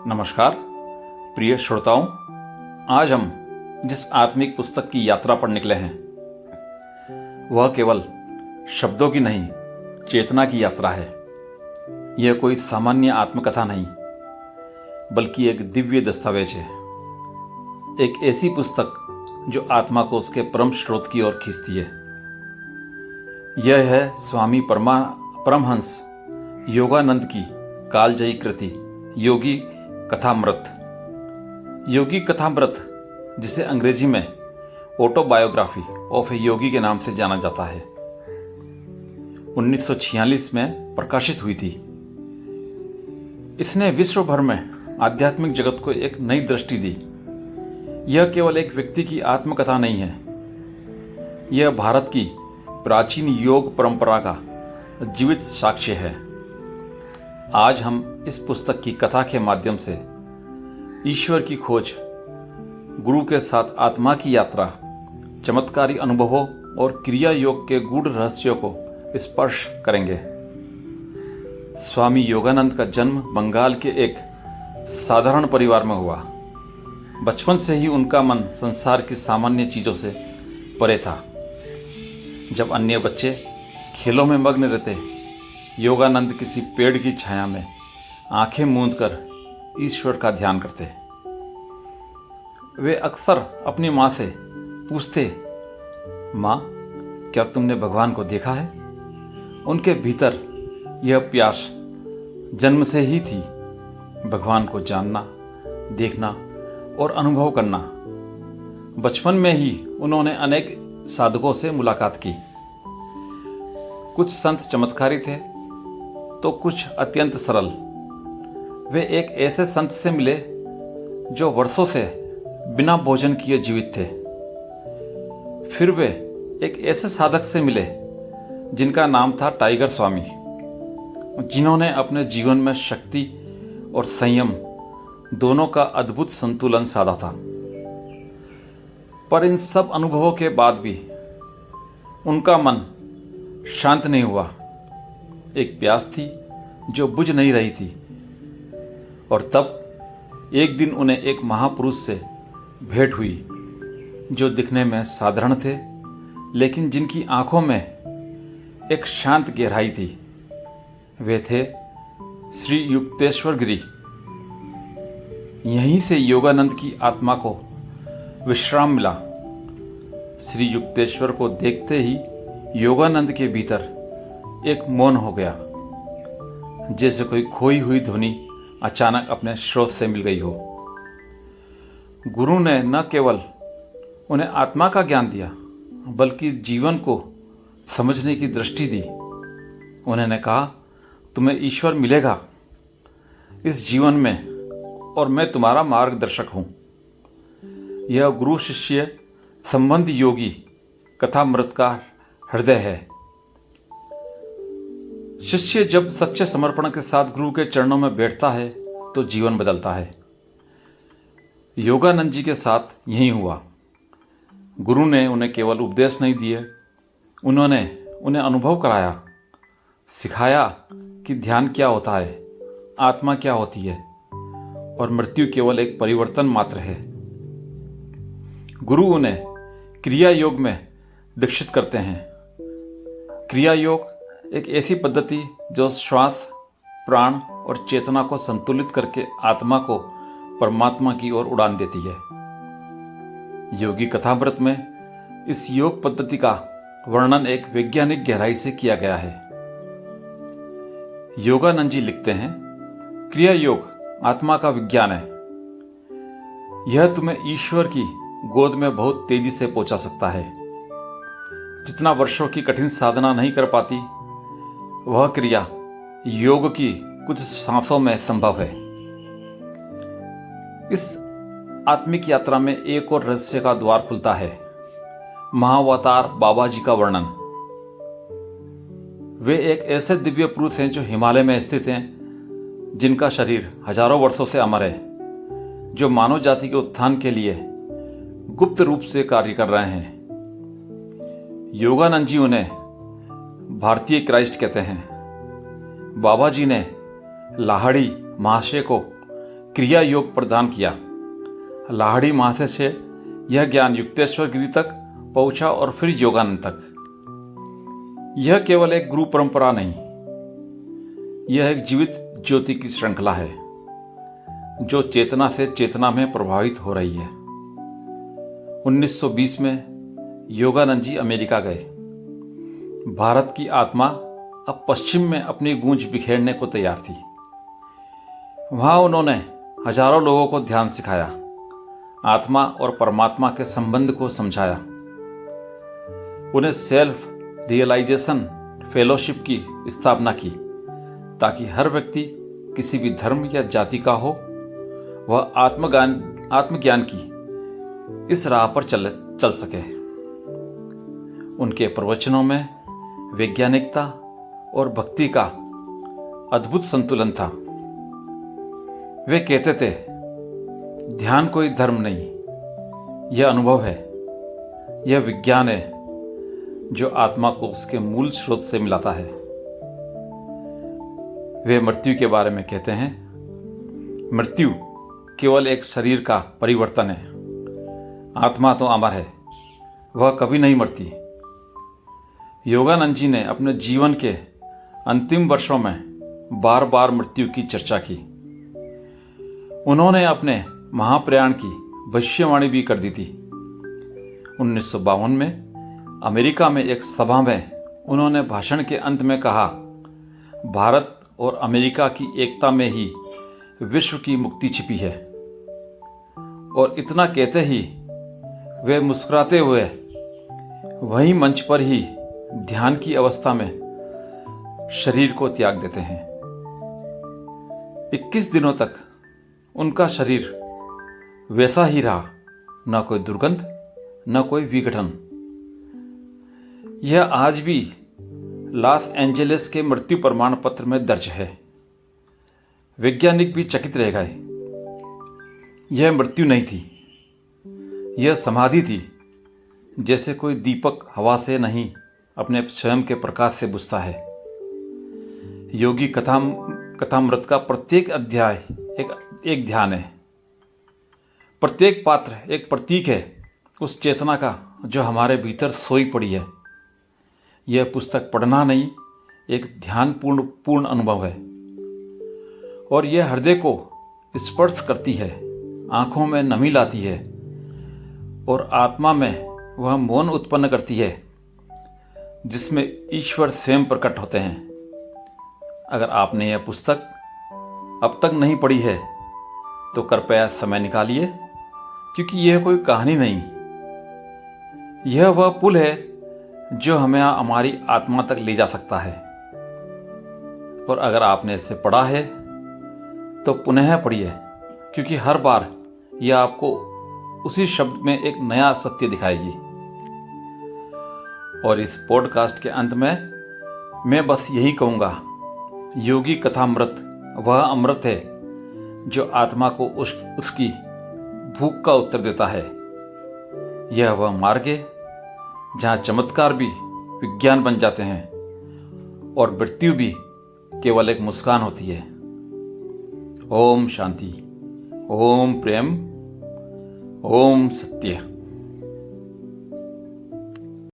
नमस्कार प्रिय श्रोताओं, आज हम जिस आत्मिक पुस्तक की यात्रा पर निकले हैं वह केवल शब्दों की नहीं, चेतना की यात्रा है। यह कोई सामान्य आत्मकथा नहीं, बल्कि एक दिव्य दस्तावेज है। एक ऐसी पुस्तक जो आत्मा को उसके परम स्रोत की ओर खींचती है। यह है स्वामी परमहंस योगानंद की कालजयी कृति योगी कथामृत। योगी कथामृत, जिसे अंग्रेजी में ऑटोबायोग्राफी ऑफ ए योगी के नाम से जाना जाता है, 1946 में प्रकाशित हुई थी। इसने विश्व भर में आध्यात्मिक जगत को एक नई दृष्टि दी। यह केवल एक व्यक्ति की आत्मकथा नहीं है, यह भारत की प्राचीन योग परंपरा का जीवित साक्ष्य है। आज हम इस पुस्तक की कथा के माध्यम से ईश्वर की खोज, गुरु के साथ आत्मा की यात्रा, चमत्कारी अनुभवों और क्रिया योग के गूढ़ रहस्यों को स्पर्श करेंगे। स्वामी योगानंद का जन्म बंगाल के एक साधारण परिवार में हुआ। बचपन से ही उनका मन संसार की सामान्य चीजों से परे था। जब अन्य बच्चे खेलों में मग्न रहते, योगानंद किसी पेड़ की छाया में आंखें मूंदकर ईश्वर का ध्यान करते। वे अक्सर अपनी माँ से पूछते, माँ, क्या तुमने भगवान को देखा है? उनके भीतर यह प्यास जन्म से ही थी, भगवान को जानना, देखना और अनुभव करना। बचपन में ही उन्होंने अनेक साधकों से मुलाकात की। कुछ संत चमत्कारी थे तो कुछ अत्यंत सरल। वे एक ऐसे संत से मिले जो वर्षों से बिना भोजन किए जीवित थे। फिर वे एक ऐसे साधक से मिले जिनका नाम था टाइगर स्वामी, जिन्होंने अपने जीवन में शक्ति और संयम दोनों का अद्भुत संतुलन साधा था। पर इन सब अनुभवों के बाद भी उनका मन शांत नहीं हुआ। एक प्यास थी जो बुझ नहीं रही थी। और तब एक दिन उन्हें एक महापुरुष से भेंट हुई जो दिखने में साधारण थे, लेकिन जिनकी आंखों में एक शांत गहराई थी। वे थे श्री युक्तेश्वर गिरी। यहीं से योगानंद की आत्मा को विश्राम मिला। श्री युक्तेश्वर को देखते ही योगानंद के भीतर एक मौन हो गया, जैसे कोई खोई हुई ध्वनि अचानक अपने स्रोत से मिल गई हो। गुरु ने न केवल उन्हें आत्मा का ज्ञान दिया, बल्कि जीवन को समझने की दृष्टि दी। उन्होंने कहा, तुम्हें ईश्वर मिलेगा इस जीवन में और मैं तुम्हारा मार्गदर्शक हूं। यह गुरु शिष्य संबंध योगी कथामृत का हृदय है। शिष्य जब सच्चे समर्पण के साथ गुरु के चरणों में बैठता है तो जीवन बदलता है। योगानंद जी के साथ यही हुआ। गुरु ने उन्हें केवल उपदेश नहीं दिए, उन्होंने उन्हें अनुभव कराया, सिखाया कि ध्यान क्या होता है, आत्मा क्या होती है और मृत्यु केवल एक परिवर्तन मात्र है। गुरु उन्हें क्रिया योग में दीक्षित करते हैं। क्रिया योग एक ऐसी पद्धति जो श्वास, प्राण और चेतना को संतुलित करके आत्मा को परमात्मा की ओर उड़ान देती है। योगी कथामृत में इस योग पद्धति का वर्णन एक वैज्ञानिक गहराई से किया गया है। योगानंद जी लिखते हैं, क्रिया योग आत्मा का विज्ञान है। यह तुम्हें ईश्वर की गोद में बहुत तेजी से पहुंचा सकता है। जितना वर्षों की कठिन साधना नहीं कर पाती, वह क्रिया योग की कुछ सांसों में संभव है। इस आत्मिक यात्रा में एक और रहस्य का द्वार खुलता है, महाअवतार बाबा जी का वर्णन। वे एक ऐसे दिव्य पुरुष हैं जो हिमालय में स्थित हैं, जिनका शरीर हजारों वर्षों से अमर है, जो मानव जाति के उत्थान के लिए गुप्त रूप से कार्य कर रहे हैं। योगानंद जी उन्हें भारतीय क्राइस्ट कहते हैं। बाबा जी ने लाहिड़ी महाशय को क्रिया योग प्रदान किया। लाहिड़ी महाशय से यह ज्ञान युक्तेश्वर गिरी तक पहुंचा और फिर योगानंद तक। यह केवल एक गुरु परंपरा नहीं, यह एक जीवित ज्योति की श्रृंखला है जो चेतना से चेतना में प्रभावित हो रही है। 1920 में योगानंद जी अमेरिका गए। भारत की आत्मा अब पश्चिम में अपनी गूंज बिखेरने को तैयार थी। वहां उन्होंने हजारों लोगों को ध्यान सिखाया, आत्मा और परमात्मा के संबंध को समझाया, उन्हें सेल्फ रियलाइजेशन फेलोशिप की स्थापना की ताकि हर व्यक्ति किसी भी धर्म या जाति का हो वह आत्मज्ञान की इस राह पर चल सके। उनके प्रवचनों में वैज्ञानिकता और भक्ति का अद्भुत संतुलन था। वे कहते थे, ध्यान कोई धर्म नहीं, यह अनुभव है, यह विज्ञान है जो आत्मा को उसके मूल स्रोत से मिलाता है। वे मृत्यु के बारे में कहते हैं, मृत्यु केवल एक शरीर का परिवर्तन है, आत्मा तो अमर है, वह कभी नहीं मरती। योगानंद जी ने अपने जीवन के अंतिम वर्षों में बार बार मृत्यु की चर्चा की। उन्होंने अपने महाप्रयाण की भविष्यवाणी भी कर दी थी। 1952 में अमेरिका में एक सभा में उन्होंने भाषण के अंत में कहा, भारत और अमेरिका की एकता में ही विश्व की मुक्ति छिपी है। और इतना कहते ही वे मुस्कुराते हुए वहीं मंच पर ही ध्यान की अवस्था में शरीर को त्याग देते हैं। 21 दिनों तक उनका शरीर वैसा ही रहा, न कोई दुर्गंध न कोई विघटन। यह आज भी लॉस एंजेलिस के मृत्यु प्रमाण पत्र में दर्ज है। वैज्ञानिक भी चकित रह गए। यह मृत्यु नहीं थी, यह समाधि थी। जैसे कोई दीपक हवा से नहीं अपने स्वयं के प्रकाश से बुझता है। योगी कथामृत का प्रत्येक अध्याय एक ध्यान है, प्रत्येक पात्र एक प्रतीक है उस चेतना का जो हमारे भीतर सोई पड़ी है। यह पुस्तक पढ़ना नहीं, एक ध्यानपूर्ण अनुभव है और यह हृदय को स्पर्श करती है, आंखों में नमी लाती है और आत्मा में वह मौन उत्पन्न करती है जिसमें ईश्वर स्वयं प्रकट होते हैं। अगर आपने यह पुस्तक अब तक नहीं पढ़ी है तो कृपया समय निकालिए, क्योंकि यह कोई कहानी नहीं, यह वह पुल है जो हमें हमारी आत्मा तक ले जा सकता है। और अगर आपने इसे पढ़ा है तो पुनः पढ़िए, क्योंकि हर बार यह आपको उसी शब्द में एक नया सत्य दिखाएगी। और इस पॉडकास्ट के अंत में मैं बस यही कहूँगा, योगी कथामृत वह अमृत है जो आत्मा को उसकी भूख का उत्तर देता है। यह वह मार्ग है जहाँ चमत्कार भी विज्ञान बन जाते हैं और मृत्यु भी केवल एक मुस्कान होती है। ओम शांति, ओम प्रेम, ओम सत्य।